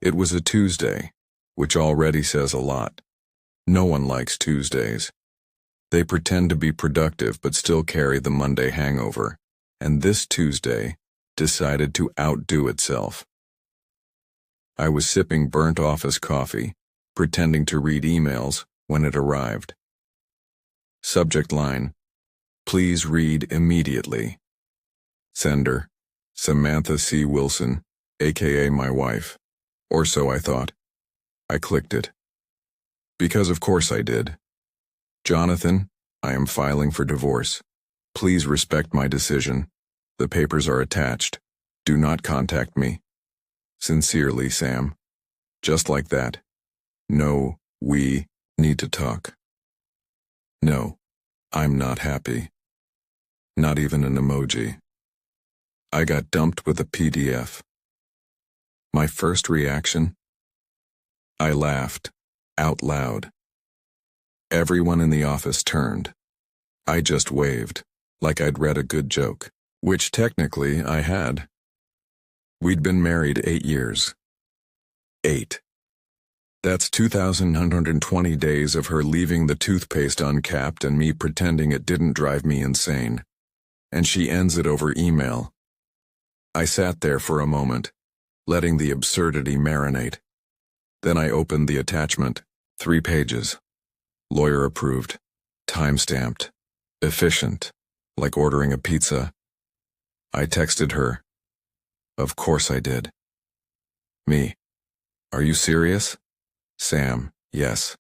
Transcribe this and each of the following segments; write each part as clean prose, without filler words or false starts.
It was a Tuesday, which already says a lot. No one likes Tuesdays. They pretend to be productive but still carry the Monday hangover, and this Tuesday decided to outdo itself. I was sipping burnt office coffee, pretending to read emails when it arrived. Subject line: please read immediately. Sender: Samantha C. Wilson, aka my wife. Or so I thought. I clicked it. Because of course I did. Jonathan, I am filing for divorce. Please respect my decision. The papers are attached. Do not contact me. Sincerely, Sam. Just like that. No, we need to talk. No, I'm not happy. Not even an emoji. I got dumped with a PDF. My first reaction? I laughed, out loud. Everyone in the office turned. I just waved, like I'd read a good joke, which technically I had. We'd been married 8 years. 8. That's 2,920 days of her leaving the toothpaste uncapped and me pretending it didn't drive me insane. And she ends it over email. I sat there for a moment, letting the absurdity marinate. Then I opened the attachment, 3 pages. Lawyer approved, time-stamped, efficient, like ordering a pizza. I texted her. Of course I did. Me: are you serious? Sam: yes.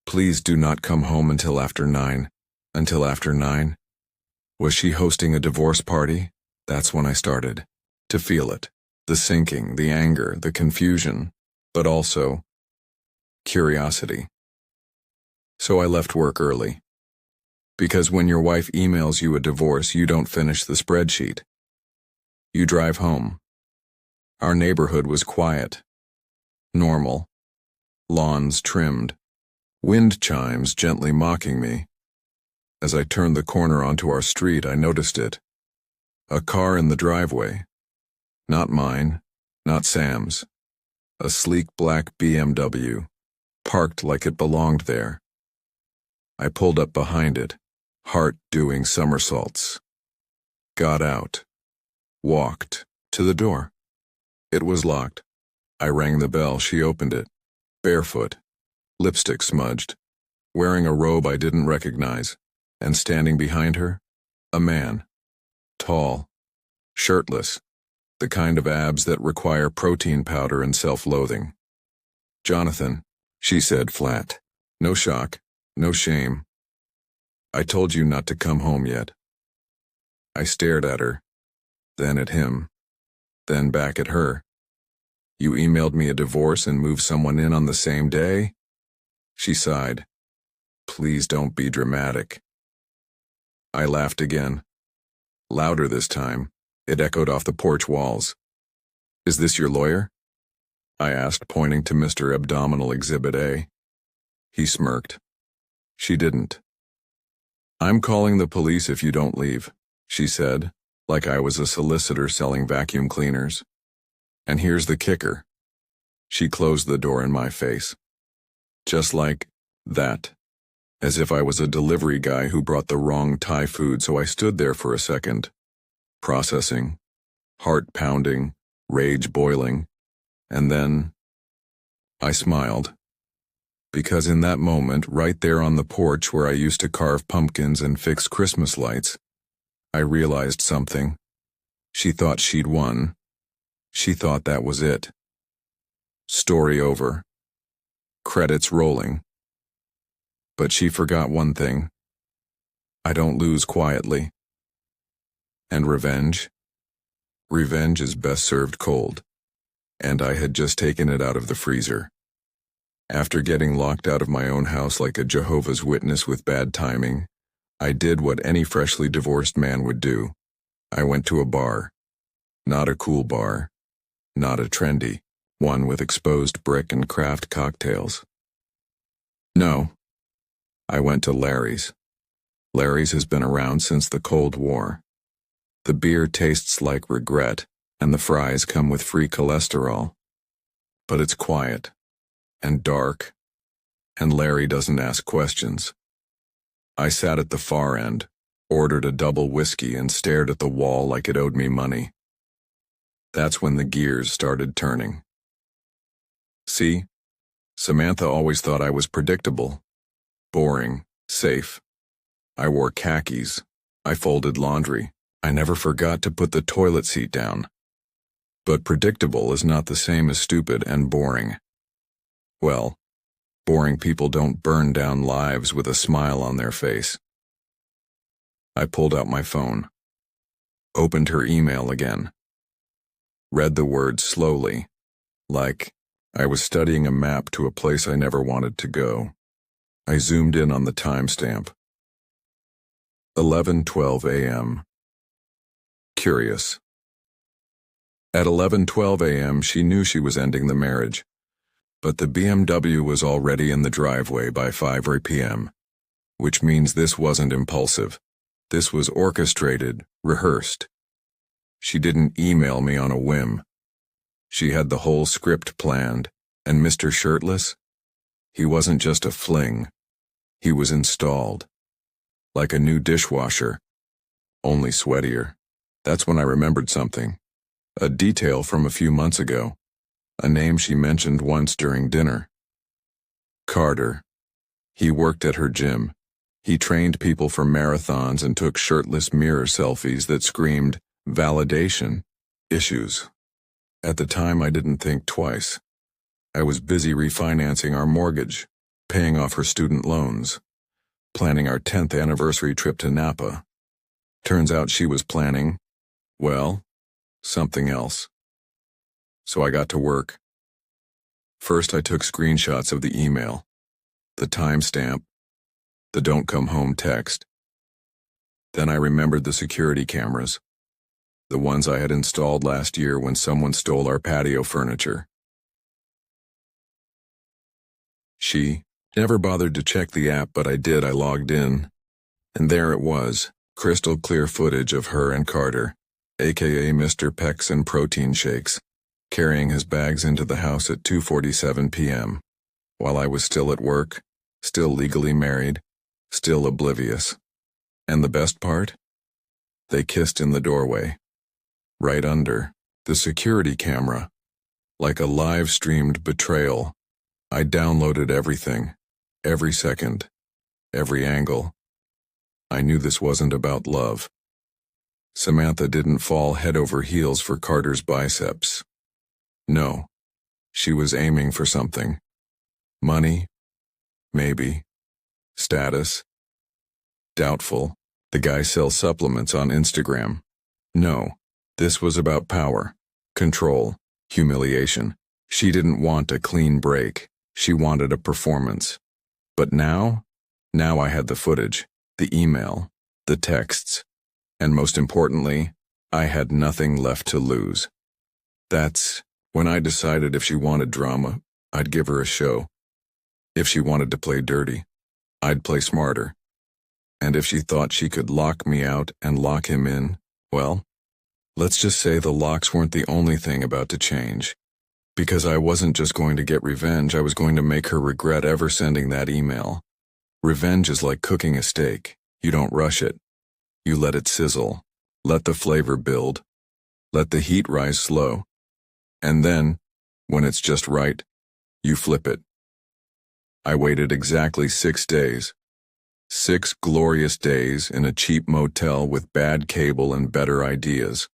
Please do not come home until after 9. Until after 9? Was she hosting a divorce party? That's when I started to feel it. The sinking, the anger, the confusion, but also curiosity. So I left work early. Because when your wife emails you a divorce, you don't finish the spreadsheet. You drive home. Our neighborhood was quiet, normal, lawns trimmed, wind chimes gently mocking me. As I turned the corner onto our street, I noticed it. A car in the driveway. Not mine, not Sam's. A sleek black BMW, parked like it belonged there. I pulled up behind it, heart doing somersaults. Got out. Walked to the door. It was locked. I rang the bell. She opened it. Barefoot, lipstick smudged, wearing a robe I didn't recognize, and standing behind her, a man. Tall, shirtless, the kind of abs that require protein powder and self-loathing. Jonathan, she said flat. No shock, no shame. I told you not to come home yet. I stared at her, then at him, then back at her. You emailed me a divorce and moved someone in on the same day? She sighed. Please don't be dramatic. I laughed again. Louder this time. It echoed off the porch walls. Is this your lawyer? I asked, pointing to Mr. Abdominal Exhibit A. He smirked. She didn't. I'm calling the police if you don't leave, she said, like I was a solicitor selling vacuum cleaners. And here's the kicker. She closed the door in my face. Just like that. As if I was a delivery guy who brought the wrong Thai food, so I stood there for a second. Processing. Heart pounding. Rage boiling. And then I smiled. Because in that moment, right there on the porch where I used to carve pumpkins and fix Christmas lights, I realized something. She thought she'd won. She thought that was it. Story over. Credits rolling. But she forgot one thing. I don't lose quietly. And revenge? Revenge is best served cold. And I had just taken it out of the freezer. After getting locked out of my own house like a Jehovah's Witness with bad timing, I did what any freshly divorced man would do. I went to a bar. Not a cool bar. Not a trendy one with exposed brick and craft cocktails. No. I went to Larry's. Larry's has been around since the Cold War. The beer tastes like regret, and the fries come with free cholesterol. But it's quiet, and dark, and Larry doesn't ask questions. I sat at the far end, ordered a double whiskey, and stared at the wall like it owed me money. That's when the gears started turning. See, Samantha always thought I was predictable, boring, safe. I wore khakis. I folded laundry. I never forgot to put the toilet seat down. But predictable is not the same as stupid and boring. Well, boring people don't burn down lives with a smile on their face. I pulled out my phone, opened her email again, read the words slowly, like I was studying a map to a place I never wanted to go. I zoomed in on the timestamp. 11:12 a.m. Curious. At 11:12 a.m., she knew she was ending the marriage, but the BMW was already in the driveway by 5 p.m., which means this wasn't impulsive. This was orchestrated, rehearsed. She didn't email me on a whim. She had the whole script planned, and Mr. Shirtless? He wasn't just a fling. He was installed. Like a new dishwasher, only sweatier. That's when I remembered something. A detail from a few months ago. A name she mentioned once during dinner. Carter. He worked at her gym. He trained people for marathons and took shirtless mirror selfies that screamed, validation, issues. At the time, I didn't think twice. I was busy refinancing our mortgage, paying off her student loans, planning our 10th anniversary trip to Napa. Turns out she was planning, well, something else. So I got to work. First, I took screenshots of the email, the timestamp, the don't come home text. Then I remembered the security cameras, the ones I had installed last year when someone stole our patio furniture. She never bothered to check the app, but I did. I logged in, and there it was, crystal clear footage of her and Carter, aka Mr. Pecs and Protein Shakes, carrying his bags into the house at 2:47 p.m., while I was still at work, still legally married, still oblivious. And the best part? They kissed in the doorway, right under the security camera, like a live-streamed betrayal. I downloaded everything, every second, every angle. I knew this wasn't about love. Samantha didn't fall head over heels for Carter's biceps. No, she was aiming for something. Money? Maybe. Status? Doubtful. The guy sells supplements on Instagram. No, this was about power, control, humiliation. She didn't want a clean break. She wanted a performance. But now I had the footage, the email, the texts, and most importantly, I had nothing left to lose. That's when I decided if she wanted drama, I'd give her a show. If she wanted to play dirty, I'd play smarter. And if she thought she could lock me out and lock him in, well, let's just say the locks weren't the only thing about to change. Because I wasn't just going to get revenge, I was going to make her regret ever sending that email. Revenge is like cooking a steak. You don't rush it. You let it sizzle. Let the flavor build. Let the heat rise slow. And then, when it's just right, you flip it. I waited exactly 6 days. 6 glorious days in a cheap motel with bad cable and better ideas.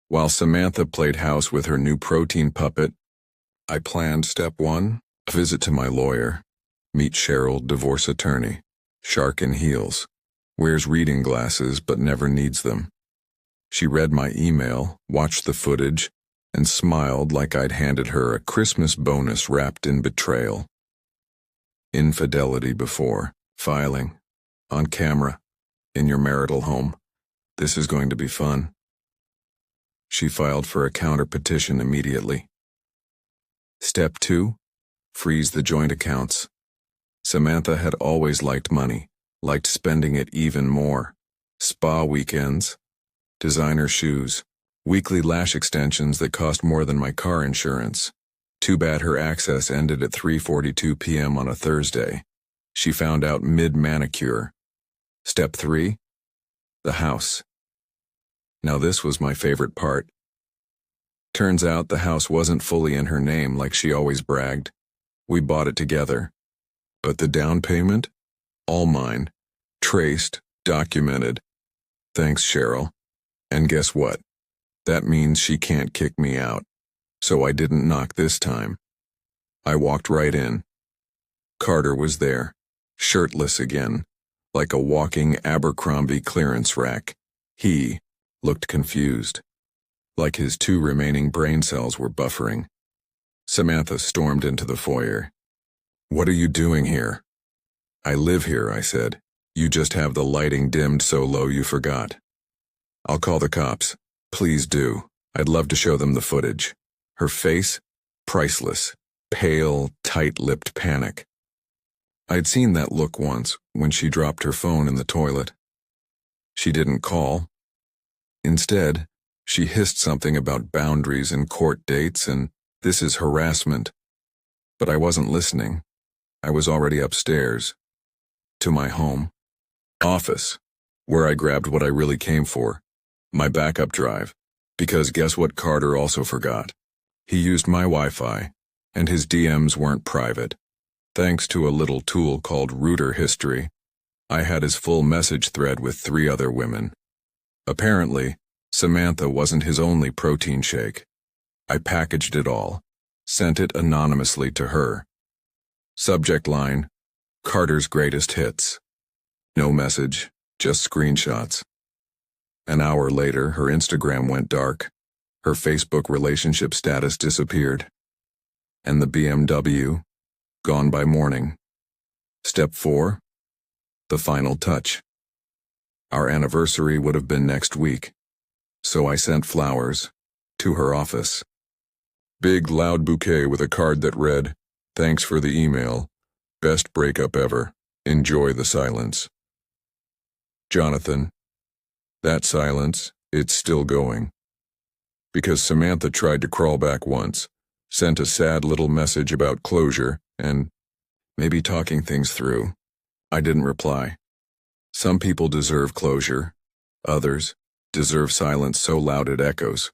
While Samantha played house with her new protein puppet, I planned step 1, a visit to my lawyer. Meet Cheryl, divorce attorney. Shark in heels. Wears reading glasses but never needs them. She read my email, watched the footage, and smiled like I'd handed her a Christmas bonus wrapped in betrayal. Infidelity before, filing, on camera, in your marital home. This is going to be fun. She filed for a counter petition immediately. Step 2, freeze the joint accounts. Samantha had always liked money, liked spending it even more. Spa weekends, designer shoes, weekly lash extensions that cost more than my car insurance. Too bad her access ended at 3:42 p.m. on a Thursday. She found out mid-manicure. Step 3. The house. Now this was my favorite part. Turns out the house wasn't fully in her name like she always bragged. We bought it together. But the down payment? All mine. Traced, documented. Thanks, Cheryl. And guess what? That means she can't kick me out. So I didn't knock this time. I walked right in. Carter was there, shirtless again, like a walking Abercrombie clearance rack. He looked confused, like his 2 remaining brain cells were buffering. Samantha stormed into the foyer. "What are you doing here?" "I live here," I said. "You just have the lighting dimmed so low you forgot." "I'll call the cops." "Please do. I'd love to show them the footage." Her face, priceless, pale, tight-lipped panic. I'd seen that look once when she dropped her phone in the toilet. She didn't call. Instead, she hissed something about boundaries and court dates and this is harassment. But I wasn't listening. I was already upstairs. To my home. Office. Where I grabbed what I really came for. My backup drive. Because guess what Carter also forgot? He used my Wi-Fi, and his DMs weren't private. Thanks to a little tool called Router History, I had his full message thread with 3 other women. Apparently, Samantha wasn't his only protein shake. I packaged it all, sent it anonymously to her. Subject line, Carter's greatest hits. No message, just screenshots. An hour later, her Instagram went dark. Her Facebook relationship status disappeared. And the BMW, gone by morning. Step 4. The final touch. Our anniversary would have been next week. So I sent flowers to her office. Big loud bouquet with a card that read, "Thanks for the email. Best breakup ever. Enjoy the silence." Jonathan. That silence, it's still going. Because Samantha tried to crawl back once, sent a sad little message about closure and maybe talking things through. I didn't reply. Some people deserve closure. Others deserve silence so loud it echoes.